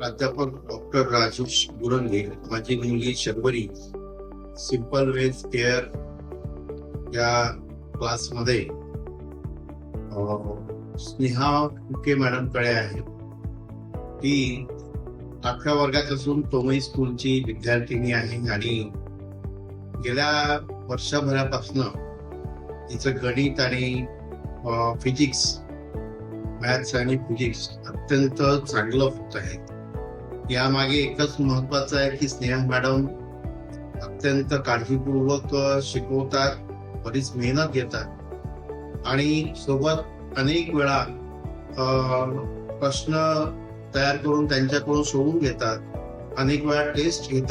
प्राध्यापक डॉक्टर राजेश गुरंगे, माझी मुलगी शर्वरी सिंपल वेज केअर या क्लासमध्ये स्नेहा फुके मॅडमकडे आहे. ती 8व्या वर्गात असून तोमई स्कूलची विद्यार्थिनी आहे आणि गेल्या वर्षभरापासून तिचं गणित आणि फिजिक्स, मॅथ्स आणि फिजिक्स अत्यंत चांगलं होत आहे. यामागे एकच महत्वाचं आहे की स्नेहा मॅडम अत्यंत काळजीपूर्वक शिकवतात, बरीच मेहनत घेतात आणि सोबत अनेक वेळा प्रश्न तयार करून त्यांच्याकडून सोडून घेतात, अनेक वेळा टेस्ट घेतात.